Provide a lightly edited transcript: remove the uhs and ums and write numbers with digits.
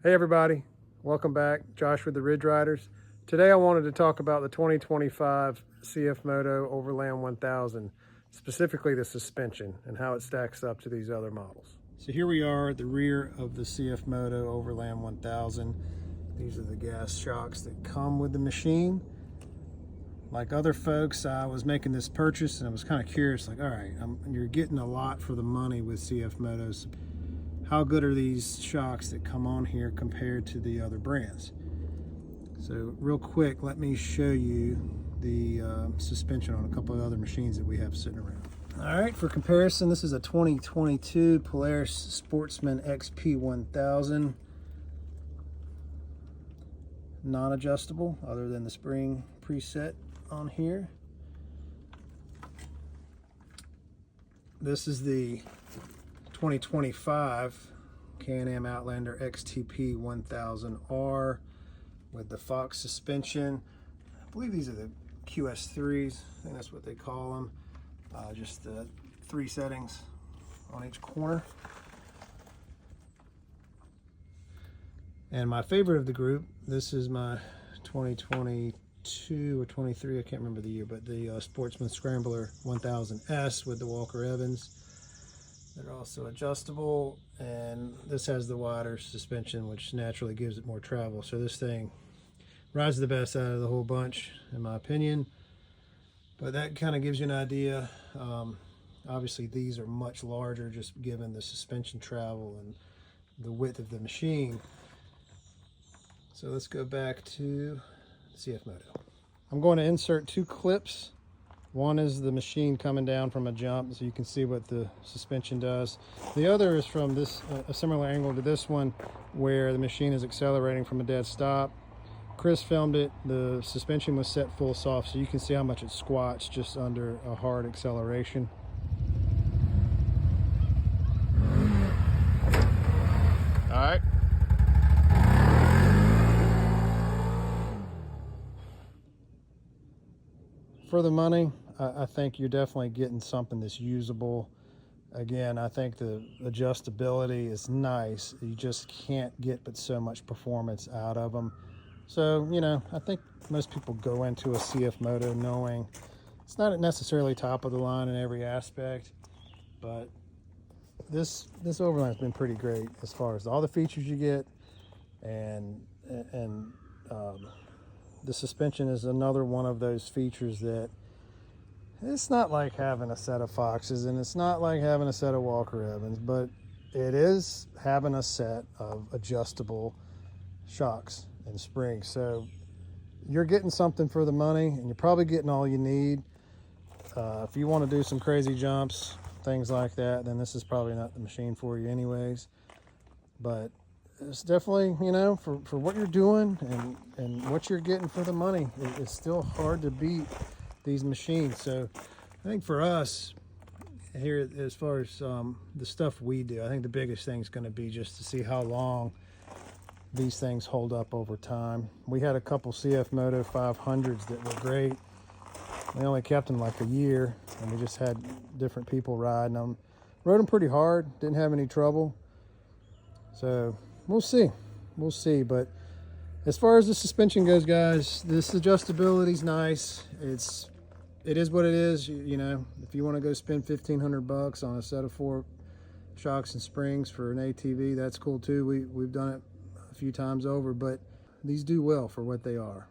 Hey everybody, welcome back. Josh with the Ridge Riders. Today I wanted to talk about the 2025 CFMoto Overland 1000, specifically the suspension and how it stacks up to these other models. So here we are at the rear of the CFMoto Overland 1000. These are the gas shocks that come with the machine. Like other folks, I was making this purchase and I was kind of curious, like, all right, you're getting a lot for the money with CFMotos. How good are these shocks that come on here compared to the other brands? So real quick, let me show you the suspension on a couple of other machines that we have sitting around. All right, for comparison, this is a 2022 Polaris Sportsman XP 1000. Non-adjustable, other than the spring preset on here. This is the 2025 Can-Am Outlander XTP 1000R with the Fox suspension. I believe these are the QS3s. I think that's what they call them. Just the 3 settings on each corner. And my favorite of the group, this is my 2022 or 23, I can't remember the year, but the Sportsman Scrambler 1000S with the Walker Evans. They're also adjustable, and this has the wider suspension, which naturally gives it more travel. So this thing rides the best out of the whole bunch, in my opinion. But that kind of gives you an idea. Obviously, these are much larger, just given the suspension travel and the width of the machine. So let's go back to CFMoto. I'm going to insert 2 clips. One is the machine coming down from a jump, so you can see what the suspension does. The other is from this, a similar angle to this one, where the machine is accelerating from a dead stop. Chris filmed it. The suspension was set full soft, so you can see how much it squats just under a hard acceleration. All right. For the money, I think you're definitely getting something that's usable. Again, I think the adjustability is nice. You just can't get but so much performance out of them. So, you know, I think most people go into a CFMoto knowing it's not necessarily top of the line in every aspect, but this Overland's been pretty great as far as all the features you get, and the suspension is another one of those features that it's not like having a set of Foxes and it's not like having a set of Walker Evans, but it is having a set of adjustable shocks and springs. So you're getting something for the money, and you're probably getting all you need. If you want to do some crazy jumps, things like that, then this is probably not the machine for you anyways. But it's definitely, you know, for what you're doing and what you're getting for the money, it's still hard to beat these machines. So I think for us here, as far as the stuff we do, I think the biggest thing is going to be just to see how long these things hold up over time. We had a couple CFMoto 500s that were great. We only kept them like a year, and we just had different people riding them. Rode them pretty hard, didn't have any trouble. So we'll see. But as far as the suspension goes, guys, this adjustability is nice. It is what it is. You know, if you want to go spend $1,500 on a set of 4 shocks and springs for an ATV, that's cool too. We've done it a few times over, but these do well for what they are.